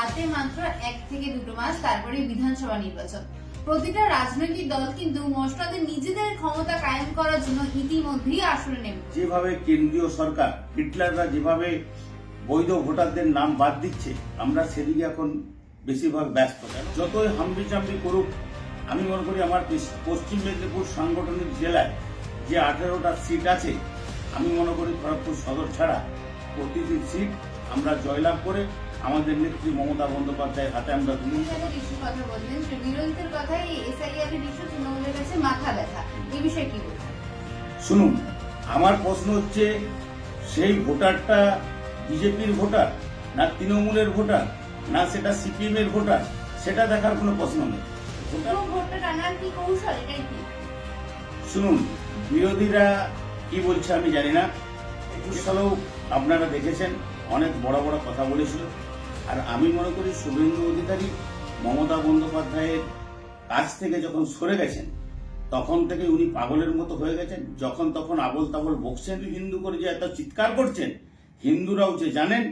হাতে মাত্র 1 থেকে 2 মাস, তারপরে বিধানসভা নির্বাচন। প্রতিটা রাজনৈতিক দল কিন্তু মশলাদের নিজেদের ক্ষমতা কায়েম করার জন্য ইতিমধ্যেই আসরে নেমে। যেভাবে কেন্দ্রীয় সরকার হিটলাররা যেভাবে বৈধ ভোটারদের নাম বাদ দিচ্ছে, আমরা সেদিকে এখন বেশিরভাগ ব্যস্ত। যতই হাম্বি চাম্বি করুক, আমি মনে করি আমার পশ্চিম মেদিনীপুর সাংগঠনিক জেলায় যে 18টা সিট আছে, আমি মনে করি খড়গপুর সদর ছাড়া প্রতিটি সিট আমরা জয়লাভ করে আমাদের নেত্রী মমতা বন্দ্যোপাধ্যায়ের হাতে আমরা তুলে দিই। কথা বললেন, বিরোধীদের কথাই এসআইআর এর ইস্যু তৃণমূলের কাছে মাথা ব্যথা, এই বিষয়ে কি বলবেন? শুনুন, আমার প্রশ্ন হচ্ছে, সেই ভোটারটা বিজেপির ভোটার না তৃণমূলের ভোটার না সেটা সিপিএম এর ভোটার, সেটা দেখার কোনো প্রশ্ন নেই। ভোটটা টানার কি কৌশল, এটাই কি? শুনুন, বিরোধীরা কি বলছে আমি জানি না। 21 সালেও আপনারা দেখেছেন অনেক বড় বড় কথা বলেছিল। আর আমি মনে করি শুভেন্দু অধিকারী মমতা বন্দ্যোপাধ্যায়ের কাছ থেকে যখন সরে গেছেন, তখন থেকে উনি পাগলের মতো হয়ে গেছেন। যখন তখন আবল তাবল বকছেন, হিন্দু করে যে এত চিৎকার করছেন। হিন্দুরাও যে জানেন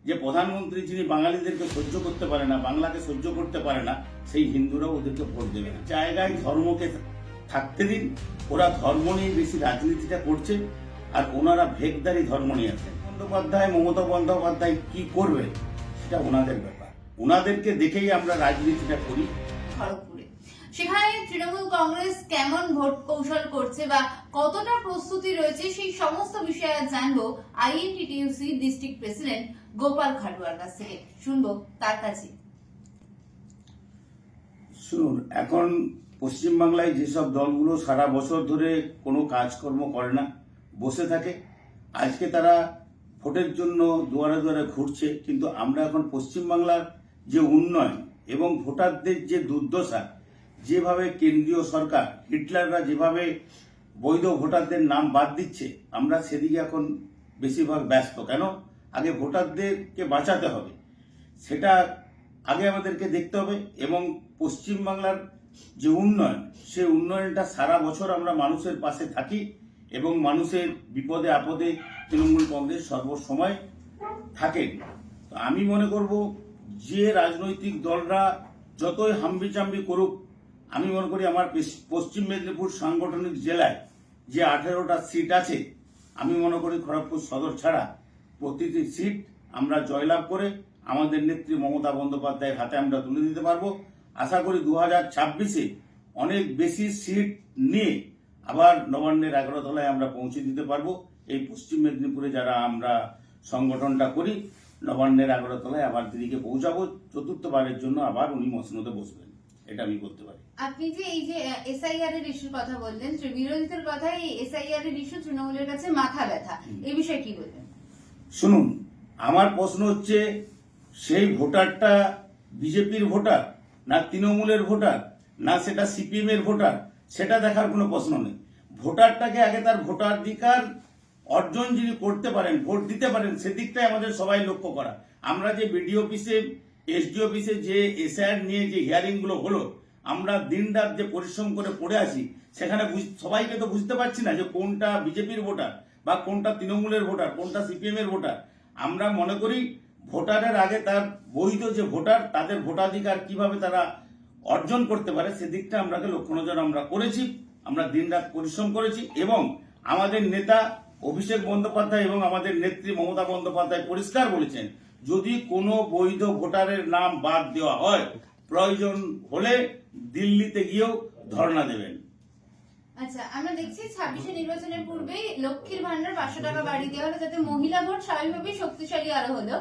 যে প্রধানমন্ত্রী যিনি বাঙালিদেরকে সহ্য করতে পারে না, বাংলাকে সহ্য করতে পারে না, সেই হিন্দুরাও ওদেরকে ভোট দেবে না। জায়গায় ধর্মকে থাকতে দিন, ওরা ধর্ম নিয়ে বেশি রাজনীতিটা করছে, আর ওনারা ভেগদারি ধর্ম নিয়ে আছেন। মমতা বন্দ্যোপাধ্যায় কি করবে সেটা ওনাদের ব্যাপার, ওনাদেরকে দেখেই আমরা রাজনীতিটা করি। খড়গপুরে সেখানে তৃণমূল কংগ্রেস কেমন ভোট কৌশল করছে বা কতটা প্রস্তুতি রয়েছে, সেই সমস্ত বিষয়ে জানবো আইএনটিটিইউসি ডিস্ট্রিক্ট প্রেসিডেন্ট গোপাল খাটুয়ার কাছ থেকে। শুনবো তার কাছে। শুনুন, এখন পশ্চিমবাংলায় যেসব দলগুলো সারা বছর ধরে কোনো কাজকর্ম করে না, বসে থাকে, আজকে তারা ভোটের জন্য দুয়ারে দুয়ারে ঘুরছে। কিন্তু আমরা এখন পশ্চিমবাংলার যে উন্নয়ন এবং ভোটারদের যে দুর্দশা, যেভাবে কেন্দ্রীয় সরকার হিটলাররা যেভাবে বৈধ ভোটারদের নাম বাদ দিচ্ছে, আমরা সেদিকে এখন বেশিরভাগ ব্যস্ত। কেন? আগে ভোটারদেরকে বাঁচাতে হবে, সেটা আগে আমাদেরকে দেখতে হবে। এবং পশ্চিমবাংলার যে উন্নয়ন, সেই উন্নয়নটা সারা বছর আমরা মানুষের পাশে থাকি এবং মানুষের বিপদে আপদে তৃণমূল কংগ্রেস সর্বসময় থাকেন। তো আমি মনে করব, যে রাজনৈতিক দলরা যতই হাম্বি চাম্বি করুক, আমি মনে করি আমার পশ্চিম মেদিনীপুর সাংগঠনিক জেলায় যে 18টা সিট আছে, আমি মনে করি খড়গপুর সদর ছাড়া প্রতিটি সিট আমরা জয়লাভ করে আমাদের নেত্রী মমতা বন্দ্যোপাধ্যায়ের হাতে আমরা তুলে দিতে পারবো। আশা করি 2026-এ অনেক বেশি সিট নিয়ে আবার নবান্নের 11 তলায় আমরা পৌঁছে দিতে পারবো। এই পশ্চিম মেদিনীপুরে যারা আমরা সংগঠনটা করি, নবান্নের 11 তলায় আবার দিদিকে পৌঁছাবো। চতুর্থবারের জন্য আবার উনি মসনদে বসবেন, এটা আমি করতে পারি। আপনি যে এই যে এসআইআর এর ইস্যুর কথা বললেন, বিরোধীদের কথাই এসআইআর এর ইস্যু তৃণমূলের কাছে মাথা ব্যথা, এই বিষয়ে কি বলবেন? শুনুন, আমার প্রশ্ন হচ্ছে, সেই ভোটারটা বিজেপির ভোটার না তৃণমূলের ভোটার না সেটা সিপিএম এর ভোটার, সেটা দেখার কোনো প্রশ্ন নেই। ভোটারটাকে আগে তার ভোটাধিকার অর্জন যিনি করতে পারেন, ভোট দিতে পারেন, সেদিকটাই আমাদের সবাই লক্ষ্য করা। আমরা যে বিডিও অফিসে, এসডি অফিসে যে এসআইআর নিয়ে যে হিয়ারিং গুলো হলো, আমরা দিন রাত যে পরিশ্রম করে পড়ে আসি, সেখানে সবাইকে তো বুঝতে পারছি না যে কোনটা বিজেপির ভোটার বা কোনটা তৃণমূলের ভোটার, কোনটা সিপিএম এর ভোটার। আমরা মনে করি ভোটারের আগে তার বৈধ যে ভোটার, তাদের ভোটাধিকার কিভাবে তারা অর্জন করতে পারে, সেদিকটা আমরা লক্ষ্য নজর আমরা করেছি। আমরা দিন রাত পরিশ্রম করেছি এবং আমাদের নেতা অভিষেক বন্দ্যোপাধ্যায় এবং আমাদের নেত্রী মমতা বন্দ্যোপাধ্যায় পরিষ্কার বলেছেন, যদি কোনো বৈধ ভোটারের নাম বাদ দেওয়া হয়, প্রয়োজন হলে দিল্লিতে গিয়েও ধর্ণা দেবেন। আচ্ছা, আমরা দেখছি 26-এ নির্বাচনের পূর্বেই লক্ষ্মীর ভান্ডার 500 টাকা বাড়ি দেওয়া হলো, যাতে মহিলা ভোট স্বাভাবিকভাবেই শক্তিশালী আরো হলো।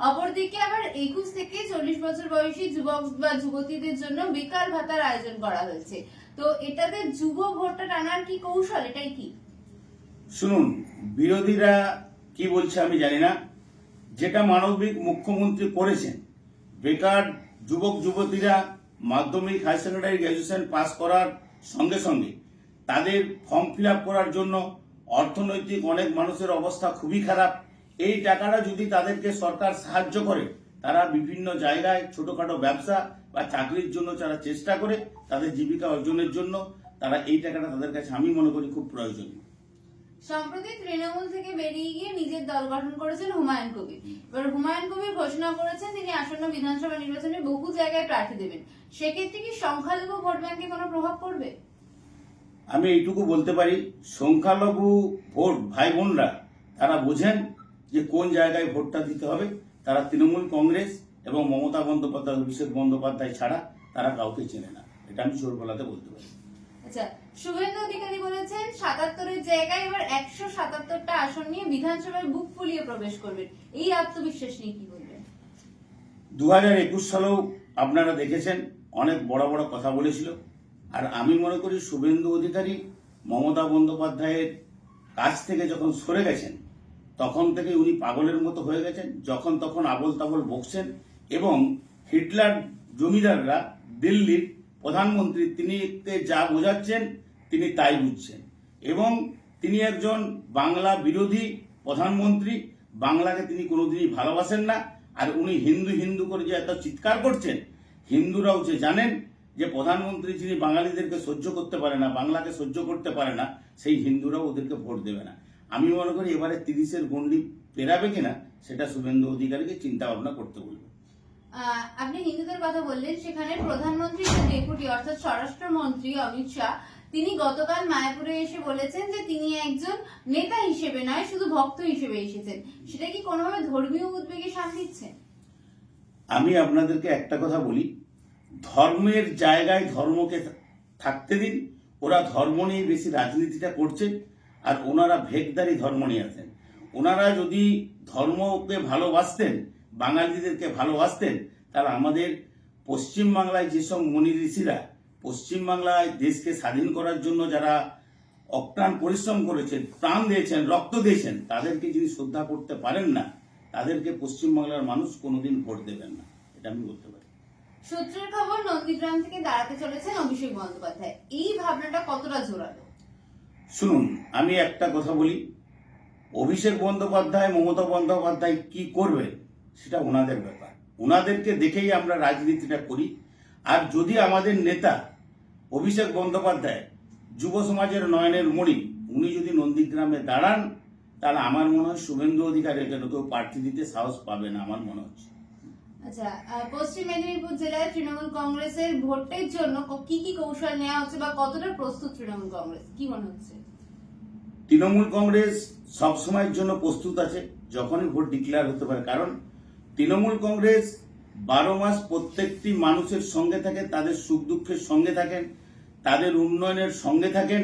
অপরদিকে আবার 21 থেকে 40 বছর বয়সী যুবক বা যুবতীদের জন্য বেকার ভাতার আয়োজন করা হয়েছে। তো এটাতে যুব ভোটটা টানার কি কৌশল, এটাই কি? শুনুন, বিরোধীরা কি বলছে আমি জানি না। যেটা মানবিক মুখ্যমন্ত্রী করেছেন, বেকার যুবক যুবতীরা মাধ্যমিক, হায়ার সেকেন্ডারি, গ্র্যাজুয়েশন পাস করার সঙ্গে সঙ্গে তাদের ফর্ম ফিল আপ করার জন্য অর্থনৈতিক অনেক মানুষের অবস্থা খুবই খারাপ। এই টাকাটা যদি তাদেরকে সরকার সাহায্য করে, তারা বিভিন্ন জায়গায় ছোটখাটো ব্যবসা বা চাকরির জন্য যারা চেষ্টা করে তাদের জীবিকা অর্জনের জন্য, তারা এই টাকাটা তাদের কাছে আমি মনে করি খুব প্রয়োজনীয়। সম্প্রতি তৃণমূল থেকে বেরিয়ে গিয়ে নিজের দল গঠন করেছেন হুমায়ুন কবির। এবার হুমায়ুন কবির ঘোষণা করেছেন তিনি আসন্ন বিধানসভা নির্বাচনে বহু জায়গায় প্রার্থী দেবেন। সেক্ষেত্রে কি সংখ্যালঘু ভোট ব্যাংকে কোনো প্রভাব পড়বে? আমি এইটুকু বলতে পারি, সংখ্যালঘু ভোট ভাই বোনরা তারা বোঝেন যে কোন জায়গায় ভোটটা দিতে হবে। তারা তৃণমূল কংগ্রেস এবং মমতা বন্দ্যোপাধ্যায়, অভিষেক বন্দ্যোপাধ্যায় ছাড়া তারা কাউকে চেনে না। এটা আমি জোর গলাতে বলতে পারি। আচ্ছা, শুভেন্দু অধিকারী বলেছেন ৭৭-এর জায়গায় এবার ১৭৭টা আসন নিয়ে বিধানসভায় বুক ফুলিয়ে প্রবেশ করবেন। এই আত্মবিশ্বাস নিয়ে কি বলবেন? 2021 সালেও আপনারা দেখেছেন অনেক বড় বড় কথা বলেছিল। আর আমি মনে করি শুভেন্দু অধিকারী মমতা বন্দ্যোপাধ্যায়ের কাছ থেকে যখন সরে গেছেন তখন থেকে উনি পাগলের মতো হয়ে গেছেন। যখন তখন আবল তাবল বকছেন এবং হিটলার জমিদাররা দিল্লির প্রধানমন্ত্রী তিনি যা বোঝাচ্ছেন তিনি তাই বুঝছেন এবং তিনি একজন বাংলা বিরোধী প্রধানমন্ত্রী। বাংলাকে তিনি কোনোদিনই ভালোবাসেন না। আর উনি হিন্দু হিন্দু করে যে এত চিৎকার করছেন, হিন্দুরাও যে জানেন যে প্রধানমন্ত্রী যিনি বাঙালিদেরকে সহ্য করতে পারে না, বাংলাকে সহ্য করতে পারে না, সেই হিন্দুরাও ওদেরকে ভোট দেবে না। আমি মনে করি এবারে 30-এর গণ্ডি পেরাবে কিনা সেটা শুভেন্দু অধিকারীকে চিন্তা ভাবনা করতে বলবো। আপনি হিন্দুদের কথা বললেন, সেখানে প্রধানমন্ত্রী ডেপুটি অর্থাৎ স্বরাষ্ট্রমন্ত্রী অমিত শাহ তিনি গতকাল মায়াপুরে এসে বলেছেন যে তিনি একজন নেতা হিসেবে নয় শুধু ভক্ত হিসেবে এসেছেন। সেটা কি কোনোভাবে ধর্মীয় উদ্বেগে সান দিচ্ছে? আমি আপনাদেরকে একটা কথা বলি, ধর্মের জায়গায় ধর্মকে থাকতে দিন। ওরা ধর্ম নিয়ে বেশি রাজনীতিটা করছে আর ওনারা ভেগদারি ধর্ম নিয়ে আছেন। ওনারা যদি ধর্মকে ভালোবাসতেন, বাঙালিদেরকে ভালোবাসতেন, তাহলে আমাদের পশ্চিমবাংলায় যেসব মুনি ঋষিরা পশ্চিমবাংলায় দেশকে স্বাধীন করার জন্য যারা অপ্রাণ পরিশ্রম করেছেন, প্রাণ দিয়েছেন, রক্ত দিয়েছেন, তাদেরকে যদি শ্রদ্ধা করতে পারেন না, তাদেরকে পশ্চিমবাংলার মানুষ কোনোদিন ভোট দেবেন না। এটা আমি বলতে পারি। সূত্রের খবর নন্দীগ্রাম থেকে দাঁড়াতে চলেছেন অভিষেক বন্দ্যোপাধ্যায়। এই ভাবনাটা কতটা জোরালো? শুনুন, আমি একটা কথা বলি, অভিষেক বন্দ্যোপাধ্যায়, মমতা বন্দ্যোপাধ্যায় কি করবে সেটা ওনাদের ব্যাপার। ওনাদেরকে দেখেই আমরা রাজনীতিটা করি। আর যদি আমাদের নেতা অভিষেক বন্দ্যোপাধ্যায় যুব সমাজের নয়নের মণি, উনি যদি নন্দীগ্রামে দাঁড়ান, তাহলে আমার মনে হয় শুভেন্দু অধিকারী কেন কেউ প্রার্থী দিতে সাহস পাবে না, আমার মনে হচ্ছে। আচ্ছা, পশ্চিম মেদিনীপুর জেলায় তৃণমূল কংগ্রেসের ভোটের জন্য কি কি কৌশল নেওয়া হচ্ছে বা কতটা প্রস্তুত তৃণমূল কংগ্রেস, কি মনে হচ্ছে? তৃণমূল কংগ্রেস সব সময়ের জন্য প্রস্তুত আছে, যখনই ভোট ডিক্লেয়ার হতে পারে। কারণ তৃণমূল কংগ্রেস 12 মাস প্রত্যেকটি মানুষের সঙ্গে থাকে, তাদের সুখ দুঃখের সঙ্গে থাকেন, তাদের উন্নয়নের সঙ্গে থাকেন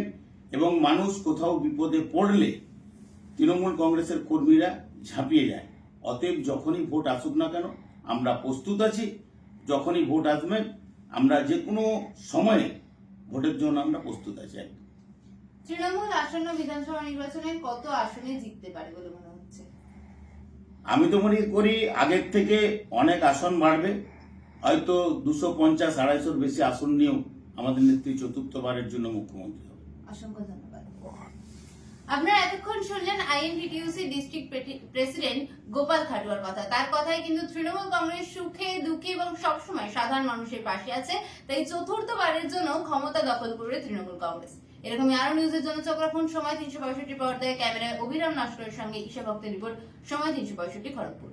এবং মানুষ কোথাও বিপদে পড়লে তৃণমূল কংগ্রেসের কর্মীরা ঝাঁপিয়ে যায়। অতএব যখনই ভোট আসুক না কেন আমরা প্রস্তুত আছি। যখনই ভোট আসবে আমরা যে কোনো সময়ে ভোটের জন্য আমরা প্রস্তুত আছি। তৃণমূল আসন্ন বিধানসভা নির্বাচনে কত আসনে জিততে পারে বলে মনে হচ্ছে? আমি তো মনে করি আগের থেকে অনেক আসন বাড়বে। হয়তো 250-250-র বেশি আসন নিয়েও আমাদের নেত্রী চতুর্থবারের জন্য মুখ্যমন্ত্রী হবে। অসংখ্য ধন্যবাদ। আপনারা এতক্ষণ শুনলেন আইএনটিটিইউসি ডিস্ট্রিক্ট প্রেসিডেন্ট গোপাল খাটুয়ার কথা। তার কথায় কিন্তু তৃণমূল কংগ্রেস সুখে দুঃখে এবং সবসময় সাধারণ মানুষের পাশে আছে। তাই চতুর্থবারের জন্য ক্ষমতা দখল করবে তৃণমূল কংগ্রেস। এরকমই আরো নিউজের জন্য চোখ রাখুন সময় 365 পর্দায়। ক্যামেরায় অভিরাম নস্করের সঙ্গে ঈশা ভক্তের রিপোর্ট, সময় 365 খড়গপুর।